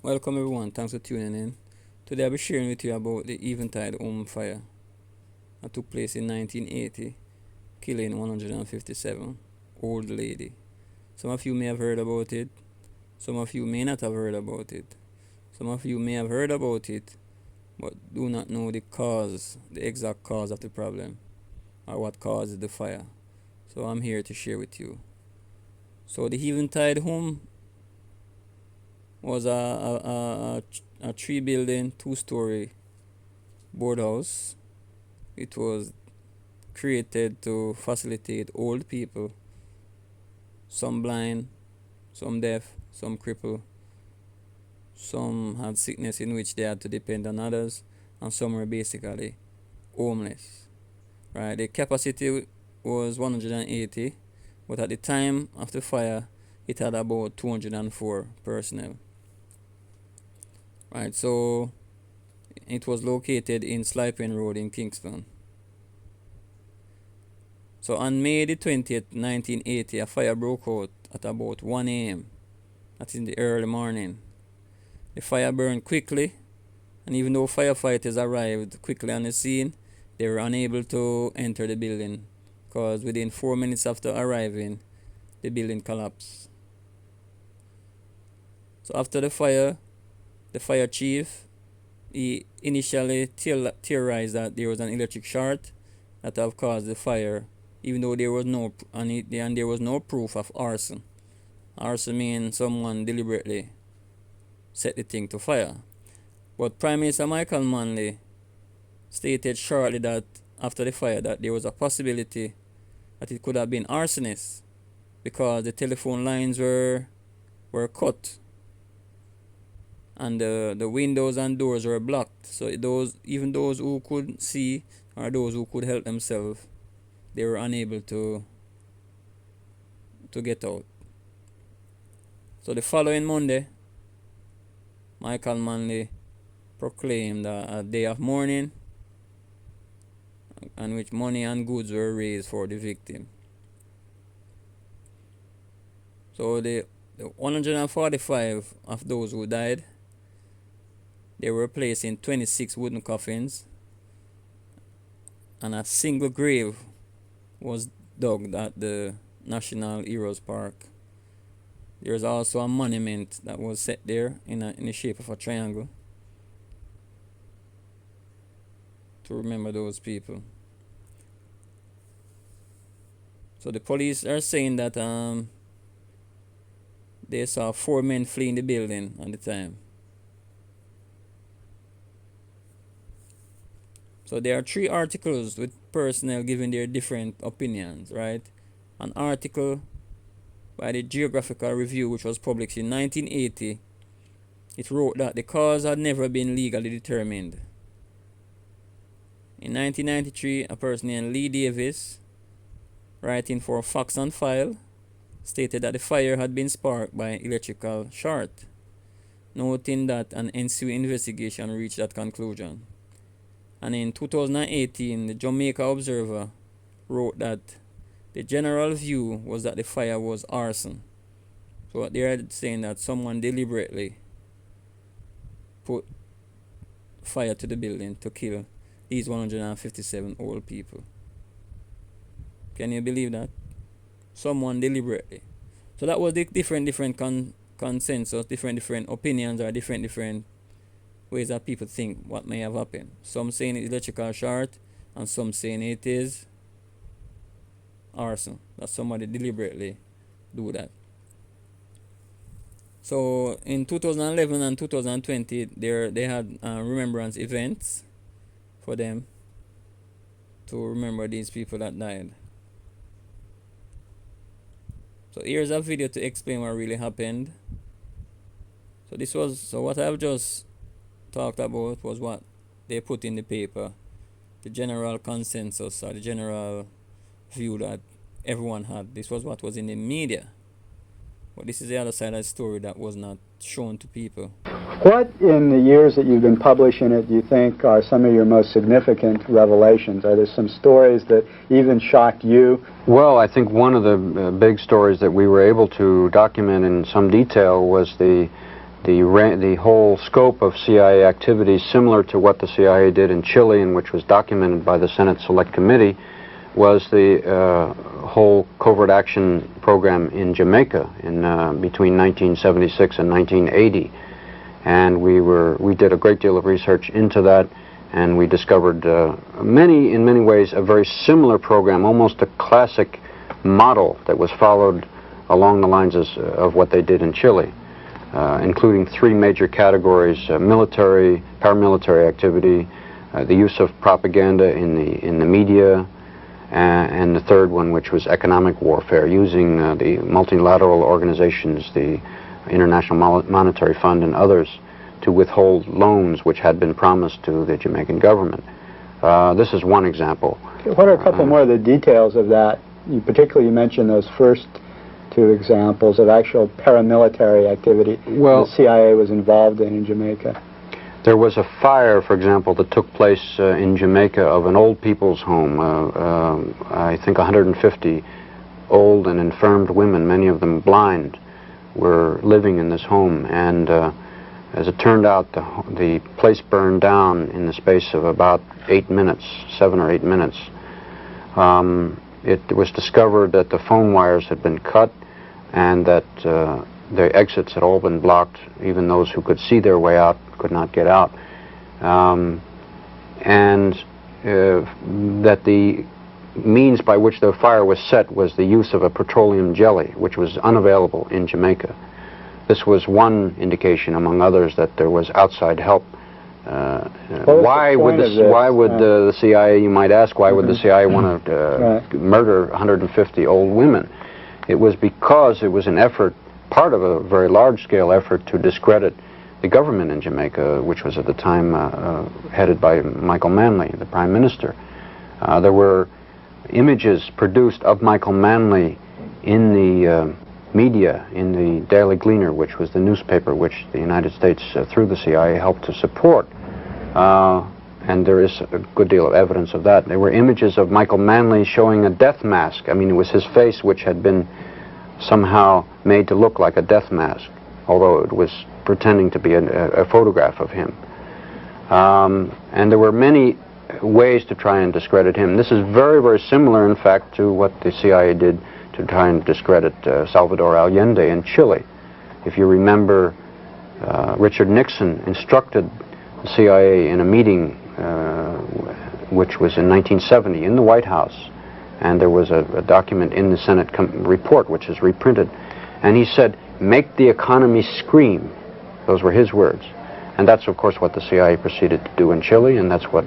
Welcome everyone, thanks for tuning in. Today I'll be sharing with you about the eventide home fire that took place in 1980, killing 157 old lady. Some of you may have heard about it, some of you may not have heard about it. Some of you may have heard about it, but do not know the exact cause of the problem, or what caused the fire. So I'm here to share with you. So the eventide home was a three building, 2-story boardhouse. It was created to facilitate old people, some blind, some deaf, some crippled, some had sickness in which they had to depend on others, and some were basically homeless. Right? The capacity was 180, but at the time of the fire, it had about 204 personnel. Right, so it was located in Slipen Road in Kingston. So on May the 20th, 1980, a fire broke out at about 1 a.m. That's in the early morning. The fire burned quickly, and even though firefighters arrived quickly on the scene, they were unable to enter the building because within 4 minutes after arriving, the building collapsed. So after the fire chief, he initially theorized that there was an electric short that have caused the fire, even though there was no proof of arson. Arson means someone deliberately set the thing to fire. But Prime Minister Michael Manley stated shortly that after the fire that there was a possibility that it could have been arsonists because the telephone lines were cut and the windows and doors were blocked. So even those who could see or those who could help themselves, they were unable to get out. So the following Monday, Michael Manley proclaimed a day of mourning in which money and goods were raised for the victim. So the 145 of those who died, they were placed in 26 wooden coffins, and a single grave was dug at the National Heroes Park. There is also a monument that was set there in the shape of a triangle to remember those people. So the police are saying that they saw 4 men fleeing the building at the time. So there are 3 articles with personnel giving their different opinions, right? An article by the Geographical Review, which was published in 1980, it wrote that the cause had never been legally determined. In 1993, a person named Lee Davis, writing for Facts on File, stated that the fire had been sparked by electrical short, noting that an ensuing investigation reached that conclusion. And in 2018, the Jamaica Observer wrote that the general view was that the fire was arson. So they are saying that someone deliberately put fire to the building to kill these 157 old people. Can you believe that? Someone deliberately. So that was the different consensus, different opinions, or different ways that people think what may have happened. Some saying it's electrical short, and some saying it is arson, that somebody deliberately do that. So in 2011 and 2020, they had remembrance events for them to remember these people that died. So here's a video to explain what really happened. So what I've just talked about was what they put in the paper, the general consensus or the general view that everyone had. This was what was in the media, but this is the other side of the story that was not shown to people. What in the years that you've been publishing it do you think are some of your most significant revelations? Are there some stories that even shocked you? Well, I think one of the big stories that we were able to document in some detail was the the whole scope of CIA activities, similar to what the CIA did in Chile, and which was documented by the Senate Select Committee, was the whole covert action program in Jamaica in between 1976 and 1980. And we did a great deal of research into that, and we discovered in many ways a very similar program, almost a classic model that was followed along the lines of what they did in Chile, including three major categories: military, paramilitary activity, the use of propaganda in the media, and the third one, which was economic warfare, using the multilateral organizations, the International Monetary Fund and others, to withhold loans which had been promised to the Jamaican government. This is one example. What are a couple more of the details of that? You mentioned those first two examples of actual paramilitary activity the CIA was involved in Jamaica. There was a fire, for example, that took place in Jamaica of an old people's home. I think 150 old and infirmed women, many of them blind, were living in this home. And as it turned out, the place burned down in the space of about 8 minutes, 7 or 8 minutes. It was discovered that the phone wires had been cut and that the exits had all been blocked. Even those who could see their way out could not get out. That the means by which the fire was set was the use of a petroleum jelly, which was unavailable in Jamaica. This was one indication, among others, that there was outside help. Why would the CIA, you might ask, why would the CIA want to murder 150 old women? It was because it was an effort, part of a very large-scale effort, to discredit the government in Jamaica, which was at the time headed by Michael Manley, the Prime Minister. There were images produced of Michael Manley in the media, in the Daily Gleaner, which was the newspaper which the United States, through the CIA, helped to support. And there is a good deal of evidence of that. There were images of Michael Manley showing a death mask. I mean, it was his face which had been somehow made to look like a death mask, although it was pretending to be a photograph of him. And there were many ways to try and discredit him. This is very, very similar, in fact, to what the CIA did to try and discredit Salvador Allende in Chile. If you remember, Richard Nixon instructed the CIA in a meeting which was in 1970 in the White House, and there was a document in the Senate report which is reprinted, and he said, "Make the economy scream." Those were his words. And that's, of course, what the CIA proceeded to do in Chile, and that's what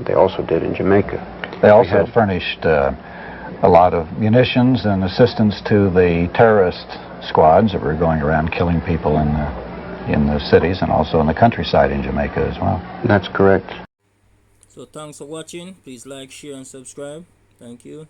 they also did in Jamaica. They also furnished a lot of munitions and assistance to the terrorist squads that were going around killing people in the cities and also in the countryside in Jamaica as well. That's correct. So thanks for watching. Please like, share, and subscribe. Thank you.